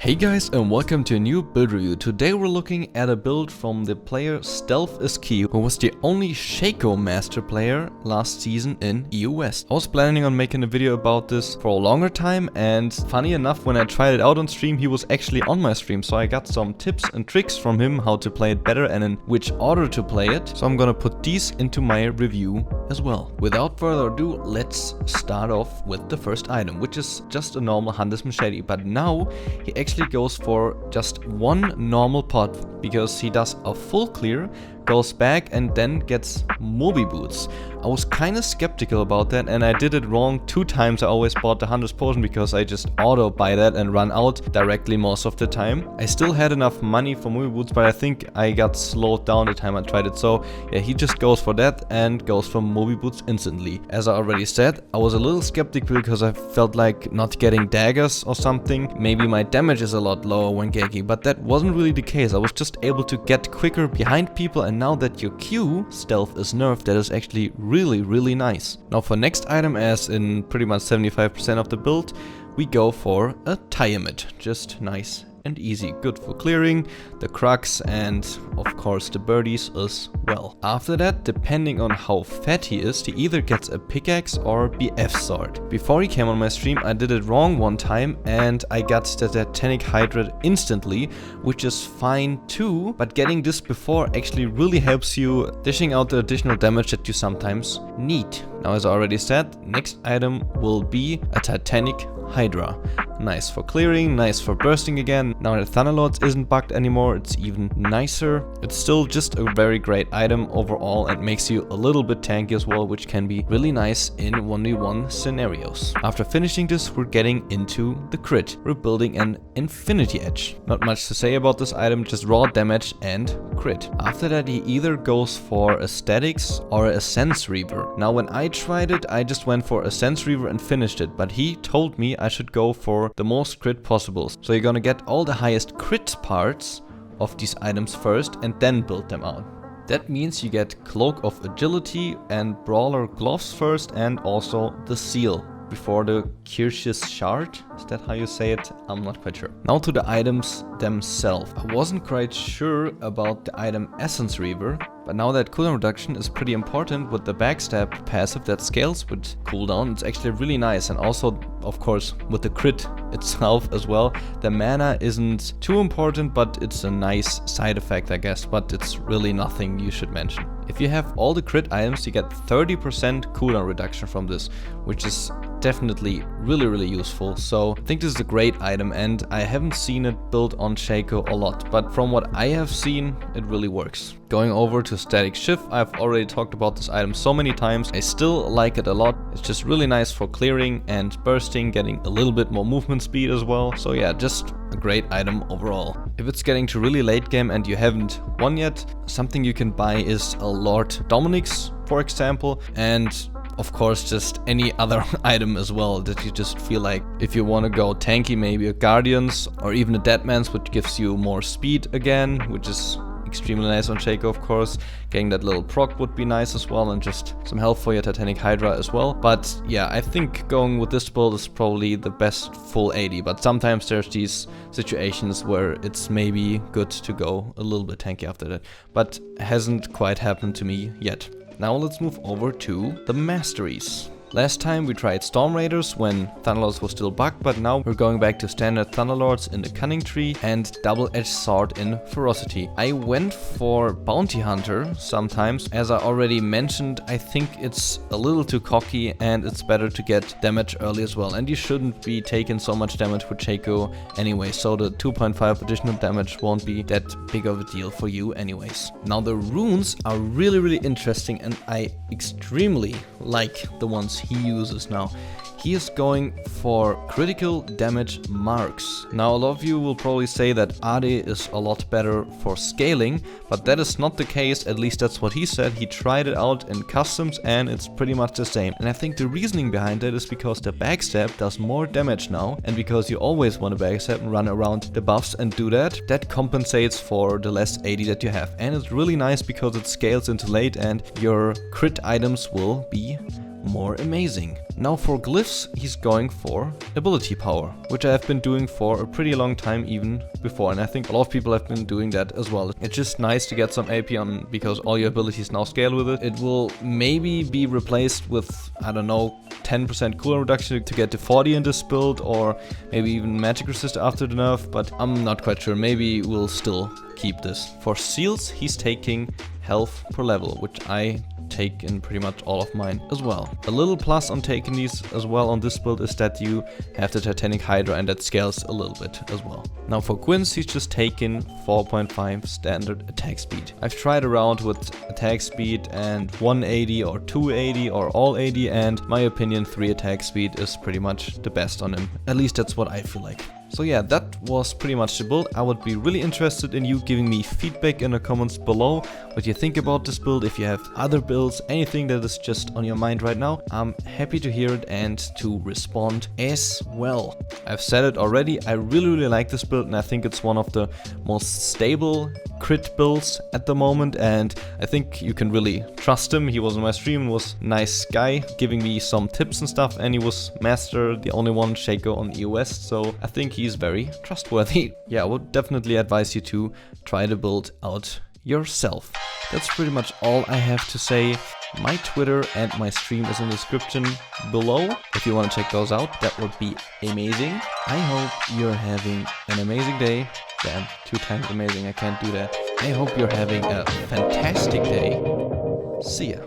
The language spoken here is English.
Hey guys, and welcome to a new build review. Today we're looking at a build from the player Stealth is Key, who was the only Shaco master player last season in EU West. I was planning on making a video about this for a longer time, and funny enough, when I tried it out on stream, he was actually on my stream, so I got some tips and tricks from him how to play it better and in which order to play it. So I'm gonna put these into my review as well. Without further ado, let's start off with the first item, which is just a normal Hunter's Machete, but now he actually goes for just one normal pot because he does a full clear, goes back and then gets Moby Boots. I was kind of skeptical about that, and I did it wrong 2 times. I always bought the Hunter's Potion because I just auto buy that and run out directly most of the time. I still had enough money for Moby Boots, but I think I got slowed down the time I tried it. So yeah, he just goes for that and goes for Moby Boots instantly. As I already said, I was a little skeptical because I felt like not getting daggers or something. Maybe my damage is a lot lower when Geki, but that wasn't really the case. I was just able to get quicker behind people, and now that your Q stealth is nerfed, that is actually really nice. Now for next item, as in pretty much 75% of the build, we go for a Tiamat. Just nice and easy, good for clearing the crux and of course the birdies as well. After that, depending on how fat he is, he either gets a pickaxe or BF sword. Before he came on my stream, I did it wrong one time and I got the Titanic Hydra instantly, which is fine too, but getting this before actually really helps you dishing out the additional damage that you sometimes need. Now, as I already said, next item will be a Titanic Hydra. Nice for clearing, nice for bursting again. Now that Thunderlords isn't bugged anymore, it's even nicer. It's still just a very great item overall and makes you a little bit tanky as well, which can be really nice in 1v1 scenarios. After finishing this, we're getting into the crit. We're building an Infinity Edge. Not much to say about this item, just raw damage and crit. After that, he either goes for a Statics or a Sense Reaver. Now when I tried it, I just went for a Sense Reaver and finished it, but he told me I should go for the most crit possible. So you're gonna get all the highest crit parts of these items first and then build them out. That means you get Cloak of Agility and Brawler Gloves first, and also the Seal before the Kirsch's Shard. Is that how you say it? I'm not quite sure. Now to the items themselves. I wasn't quite sure about the item Essence Reaver, but now that cooldown reduction is pretty important with the backstab passive that scales with cooldown, it's actually really nice. And also, of course, with the crit itself as well. The mana isn't too important, but it's a nice side effect, I guess, but it's really nothing you should mention. If you have all the crit items, you get 30% cooldown reduction from this, which is definitely really useful. So I think this is a great item, and I haven't seen it built on Shaco a lot, but from what I have seen, it really works. Going over to Static Shift, I've already talked about this item so many times. I still like it a lot. It's just really nice for clearing and bursting, getting a little bit more movement speed as well. So yeah, just a great item overall. If it's getting to really late game and you haven't won yet, something you can buy is a Lord Dominic's, for example, and of course just any other item as well that you just feel like. If you want to go tanky, maybe a Guardians or even a Deadman's, which gives you more speed again, which is extremely nice on Shaco, of course. Getting that little proc would be nice as well, and just some help for your Titanic Hydra as well. But yeah, I think going with this build is probably the best full 80, but sometimes there's these situations where it's maybe good to go a little bit tanky after that, but hasn't quite happened to me yet. Now let's move over to the masteries. Last time we tried Storm Raiders when Thunderlords was still bugged, but now we're going back to standard Thunderlords in the Cunning Tree and Double-Edged Sword in Ferocity. I went for Bounty Hunter sometimes. As I already mentioned, I think it's a little too cocky and it's better to get damage early as well. And you shouldn't be taking so much damage with Shaco anyway, so the 2.5 additional damage won't be that big of a deal for you anyways. Now the runes are really interesting, and I extremely like the ones he uses now. He is going for critical damage marks. Now a lot of you will probably say that Ade is a lot better for scaling, but that is not the case. At least that's what he said. He tried it out in customs and it's pretty much the same. And I think the reasoning behind that is because the backstab does more damage now, and because you always want to backstab and run around the buffs and do that, that compensates for the less 80 that you have. And it's really nice because it scales into late and your crit items will be more amazing. Now for Glyphs, he's going for ability power, which I have been doing for a pretty long time even before, and I think a lot of people have been doing that as well. It's just nice to get some AP on because all your abilities now scale with it. It will maybe be replaced with, I don't know, 10% cooldown reduction to get to 40 in this build, or maybe even magic resist after the nerf, but I'm not quite sure. Maybe we'll still keep this. For seals, he's taking health per level, which I take in pretty much all of mine as well. A little plus on taking these as well on this build is that you have the Titanic Hydra, and that scales a little bit as well. Now for Gwyn's, he's just taken 4.5 standard attack speed. I've tried around with attack speed and 180 or 280 or all 80, and my opinion 3 attack speed is pretty much the best on him. At least that's what I feel like. So yeah, that was pretty much the build. I would be really interested in you giving me feedback in the comments below, what you think about this build. If you have other builds, anything that is just on your mind right now, I'm happy to hear it and to respond as well. I've said it already, I really like this build, and I think it's one of the most stable crit builds at the moment, and I think you can really trust him. He was on my stream and was a nice guy, giving me some tips and stuff, and he was master, the only one Shaco on EOS, so I think he's very trustworthy. Yeah, I would definitely advise you to try the build out yourself. That's pretty much all I have to say. My Twitter and my stream is in the description below. If you want to check those out, that would be amazing. I hope you're having an amazing day. Damn, 2 times amazing, I can't do that. I hope you're having a fantastic day. See ya.